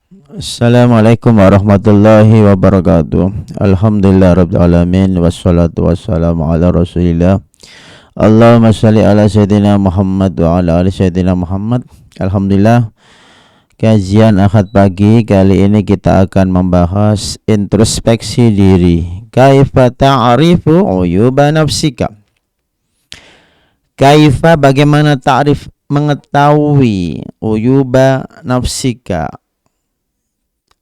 Assalamualaikum warahmatullahi wabarakatuh. Alhamdulillah rabbil alamin wassalatu wassalamu ala Rasulillah. Allahumma shalli ala sayyidina Muhammad wa ala ali sayyidina Muhammad. Alhamdulillah, kajian Ahad pagi kali ini kita akan membahas introspeksi diri. Kaifa ta'rifu uyuba nafsika? Kaifa, bagaimana ta'rif, mengetahui uyuba nafsika,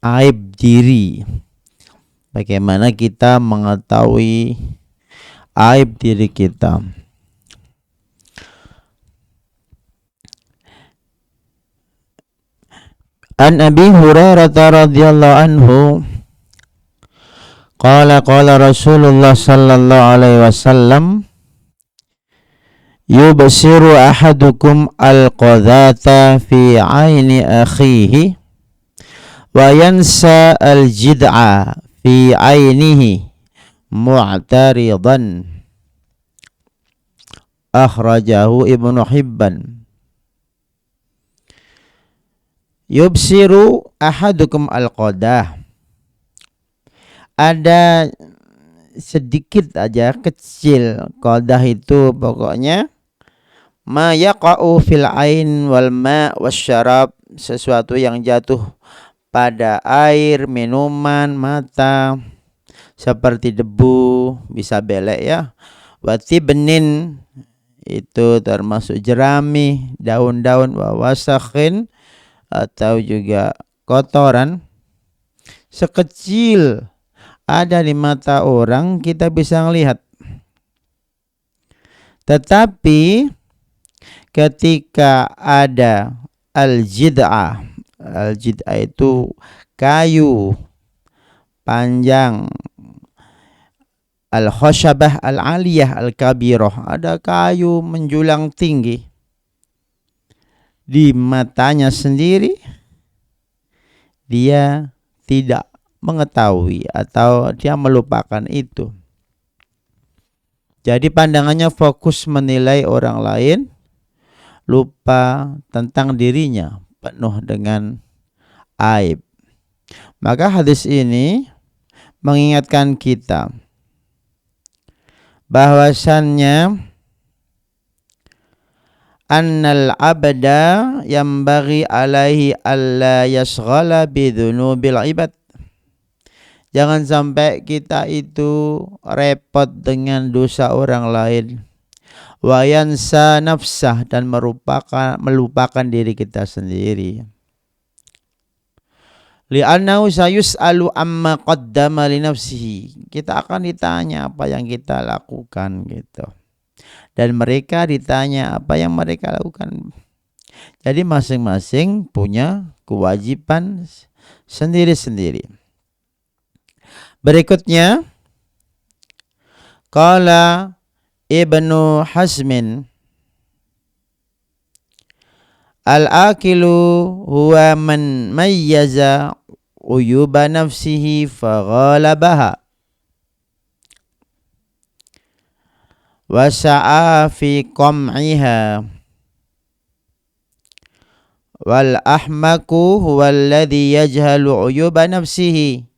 aib diri. Bagaimana kita mengetahui aib diri kita? An Abi Hurairah radhiyallahu anhu qala Rasulullah sallallahu alaihi wasallam, yubsiru ahadukum al-qadhata fi aini akhihi wa yansa al-jid'a fi ainihi mu'taridan. Akhrajahu Ibnu Hibban. Yubsiru ahadukum al-qadah, ada sedikit aja, kecil. Qadah itu pokoknya ma yaqa'u fil ain wal ma wasyarab, sesuatu yang jatuh pada air, minuman, mata, seperti debu, bisa belek ya. Wati benin, itu termasuk jerami, daun-daun, wasakhin, atau juga kotoran. Sekecil ada di mata orang, kita bisa melihat. Tetapi ketika ada al-jid'ah, al-jid'ah itu kayu panjang, al-khashabah al-aliyah al-kabirah, ada kayu menjulang tinggi di matanya sendiri, dia tidak mengetahui atau dia melupakan itu. Jadi pandangannya fokus menilai orang lain, lupa tentang dirinya, penuh dengan aib. Maka hadis ini mengingatkan kita bahwasannya annal abda yambaghi alaihi alla yashghala bidzunubil ibad. Jangan sampai kita itu repot dengan dosa orang lain. Wa yansa nafsah, dan melupakan diri kita sendiri. Li'annahu sayus'alu amma qaddama li nafsihi. Kita akan ditanya apa yang kita lakukan gitu. Dan mereka ditanya apa yang mereka lakukan. Jadi masing-masing punya kewajiban sendiri-sendiri. Berikutnya, qala Ibnu Hazmin, al-akilu huwa man mayyaza uyuba nafsihi faghalabaha wa sa'a fi qam'iha, wal ahmaku huwa alladhi yajhalu uyuba nafsihi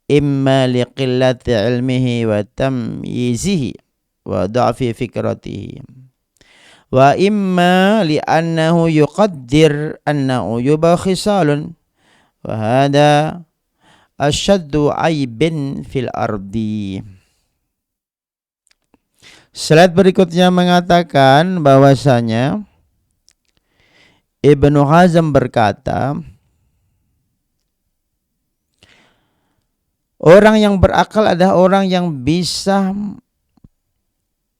imma liqillati ilmihi wa tamyizihi wa da'fi fikratihi wa imma li'annahu yuqaddir anna uyuba khisalun wa hadha asyaddu aibin fil ardi. Slide berikutnya mengatakan bahwasanya Ibnu Hazm berkata, orang yang berakal adalah orang yang bisa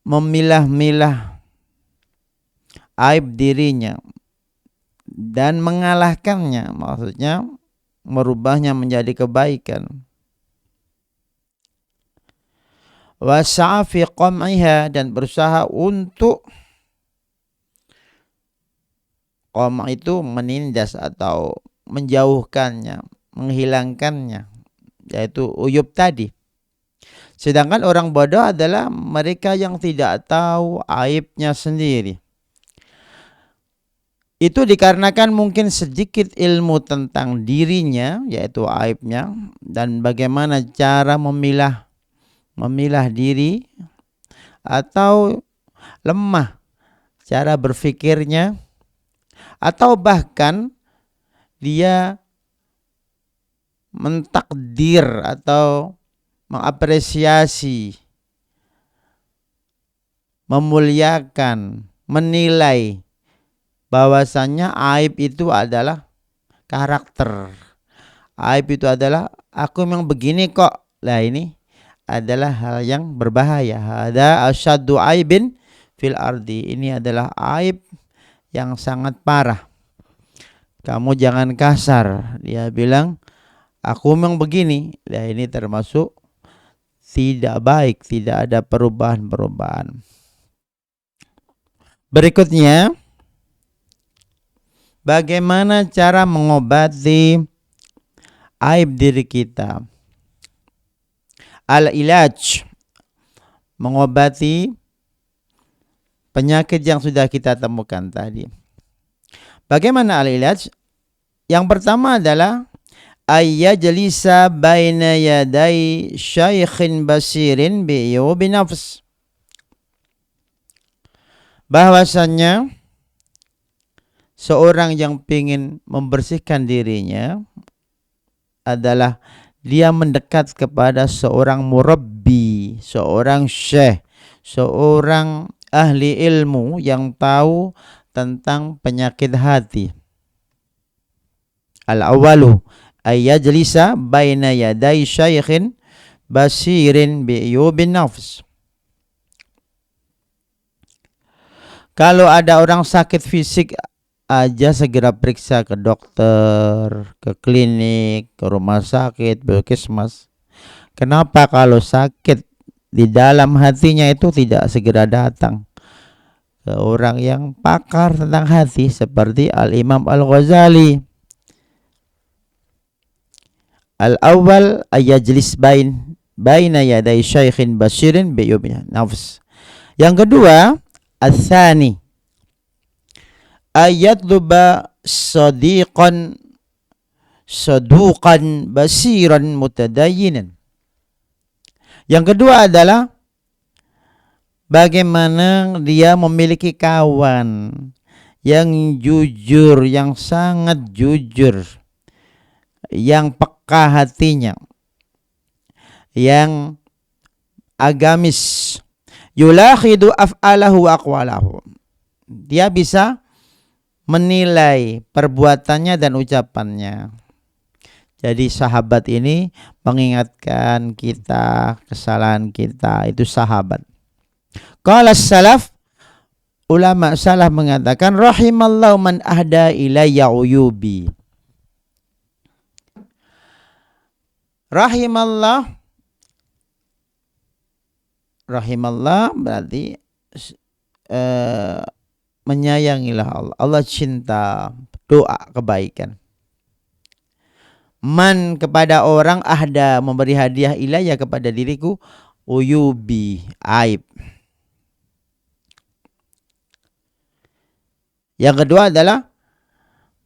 memilah-milah aib dirinya dan mengalahkannya, maksudnya merubahnya menjadi kebaikan. Wasa'a fi qam'iha, dan berusaha untuk, qam' itu menindas atau menjauhkannya, menghilangkannya, yaitu uyub tadi. Sedangkan orang bodoh adalah mereka yang tidak tahu aibnya sendiri. Itu dikarenakan mungkin sedikit ilmu tentang dirinya, yaitu aibnya, dan bagaimana cara memilah diri, atau lemah cara berpikirnya, atau bahkan dia mentakdir atau mengapresiasi, memuliakan, menilai bahwasannya aib itu adalah karakter. Aib itu adalah aku memang begini kok. Lah ini adalah hal yang berbahaya. Ada asyaddu aibin fil ardi. Ini adalah aib yang sangat parah. Kamu jangan kasar. Dia bilang aku memang begini. Lah ini termasuk tidak baik, tidak ada perubahan-perubahan. Berikutnya, bagaimana cara mengobati aib diri kita? Al-ilaj, mengobati penyakit yang sudah kita temukan tadi. Bagaimana al-ilaj? Yang pertama adalah ayyajlisa baina yaday syaikhin basirin bi'uyubi nafs. Bahwasannya seorang yang ingin membersihkan dirinya adalah dia mendekat kepada seorang murabbi, seorang syekh, seorang ahli ilmu yang tahu tentang penyakit hati. Al-awalu ayyajlisa baina yaday syaikhin basirin bi'uyubin nafs. Kalau ada orang sakit fisik aja segera periksa ke dokter, ke klinik, ke rumah sakit, puskesmas. Kenapa kalau sakit di dalam hatinya itu tidak segera datang ke orang yang pakar tentang hati seperti Al-Imam Al-Ghazali? Al-awwal ayajlis baina yaday syaikhin basirin bi'uyubin nafs. Yang kedua, Al-thani ayatluba sadiqan saduqan basiran mutadayyinan. Yang kedua adalah bagaimana dia memiliki kawan yang jujur, yang sangat jujur, yang peka hatinya, yang agamis, yulakhidu af'alahu wa aqwalahu. Dia bisa menilai perbuatannya dan ucapannya. Jadi sahabat ini mengingatkan kita kesalahan kita, itu sahabat. Qala salaf, ulama salaf mengatakan rahimallahu man ahda ilayya uyubi. Rahimallah berarti menyayangilah Allah. Allah cinta, doa kebaikan. Man kepada orang ahda memberi hadiah ilayya kepada diriku uyubi aib. Yang kedua adalah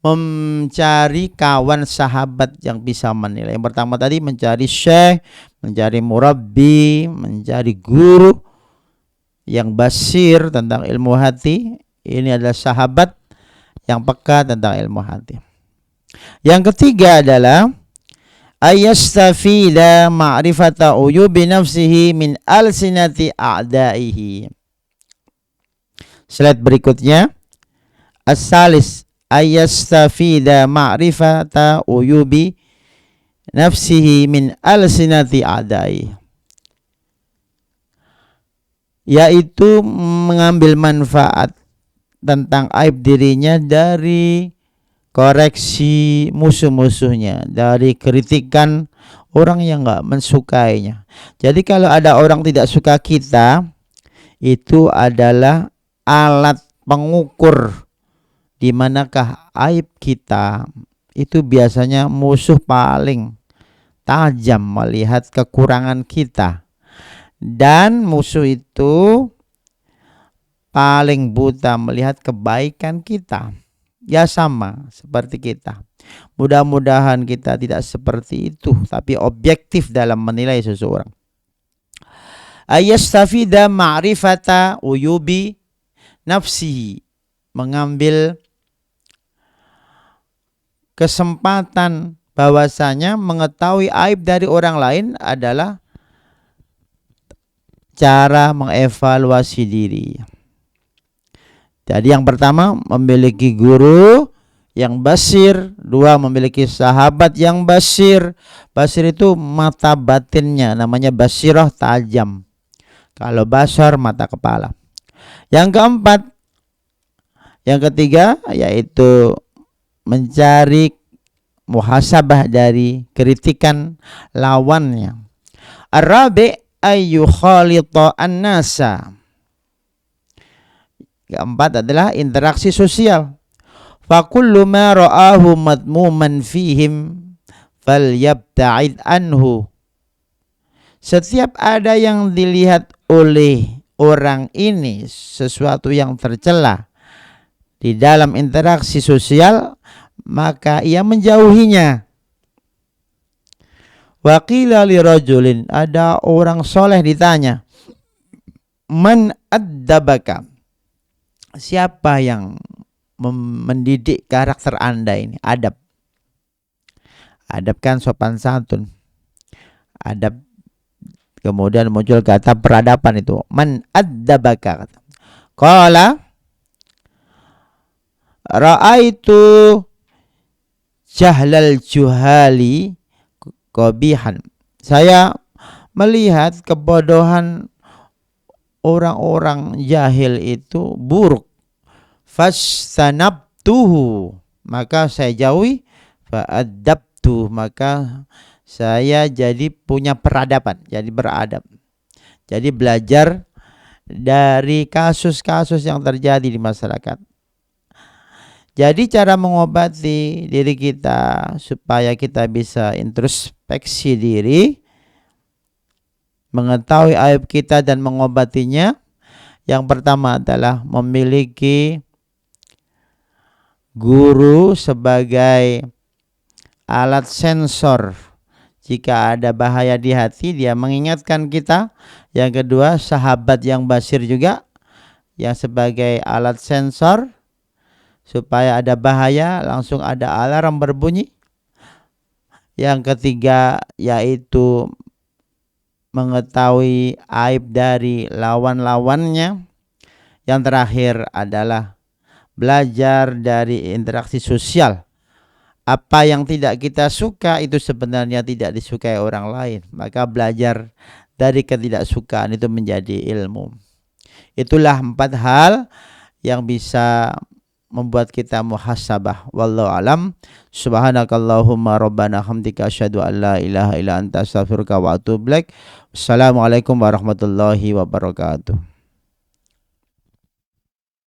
mencari kawan sahabat yang bisa menilai. Yang pertama tadi mencari syekh, mencari murabbi, mencari guru yang basir tentang ilmu hati. Ini adalah sahabat yang peka tentang ilmu hati. Yang ketiga adalah ayastafida ma'rifata uyubi nafsihi min alsinati a'daihi. Slide berikutnya. As-salis ayastafida ma'rifata uyubi nafsihi min alsinati a'daihi. Yaitu mengambil manfaat tentang aib dirinya dari koreksi musuh-musuhnya, dari kritikan orang yang enggak mensukainya. Jadi kalau ada orang tidak suka kita, itu adalah alat pengukur di manakah aib kita. Itu biasanya musuh paling tajam melihat kekurangan kita. Dan musuh itu paling buta melihat kebaikan kita. Ya sama seperti kita. Mudah-mudahan kita tidak seperti itu, tapi objektif dalam menilai seseorang. Ayastafida ma'rifata uyubi nafsihi, mengambil kesempatan bahwasanya mengetahui aib dari orang lain adalah cara mengevaluasi diri. Jadi yang pertama, memiliki guru yang basir. Dua, memiliki sahabat yang basir. Basir itu mata batinnya, namanya basirah, tajam. Kalau basar, mata kepala. Yang keempat, yang ketiga, yaitu mencari muhasabah dari kritikan lawannya. Ar-rabi' ayu khalita an-nasa. Keempat adalah interaksi sosial. Fakullu ma ra'ahu madmuman fihim falyabta'id anhu. Setiap ada yang dilihat oleh orang ini sesuatu yang tercela di dalam interaksi sosial, maka ia menjauhinya. Wa qila li rajulin, ada orang soleh ditanya, man addabaka, siapa yang mendidik karakter Anda ini? Adab. Adab kan sopan santun. Adab. Kemudian muncul kata peradaban itu. Man addabaka. Qala ra'aitu jahlal juhali qabihan. Saya melihat kebodohan orang-orang jahil itu buruk. Fastanabtuhu, maka saya jauhi. Fa'adabtu, maka saya jadi punya peradaban, jadi beradab. Jadi belajar dari kasus-kasus yang terjadi di masyarakat. Jadi cara mengobati diri kita supaya kita bisa introspeksi diri, mengetahui aib kita dan mengobatinya, yang pertama adalah memiliki guru sebagai alat sensor. Jika ada bahaya di hati, dia mengingatkan kita. Yang kedua, sahabat yang basir juga, yang sebagai alat sensor, supaya ada bahaya langsung ada alarm berbunyi. Yang ketiga, yaitu mengetahui aib dari lawan-lawannya. Yang terakhir adalah belajar dari interaksi sosial. Apa yang tidak kita suka itu sebenarnya tidak disukai orang lain. Maka belajar dari ketidaksukaan itu menjadi ilmu. Itulah 4 hal yang bisa membuat kita muhasabah. Wallahu alam. Subhanakallahumma rabbana hamdika asyhadu an la ilaha illa anta astaghfiruka wa atubu ilaik. Wassalamualaikum warahmatullahi wabarakatuh.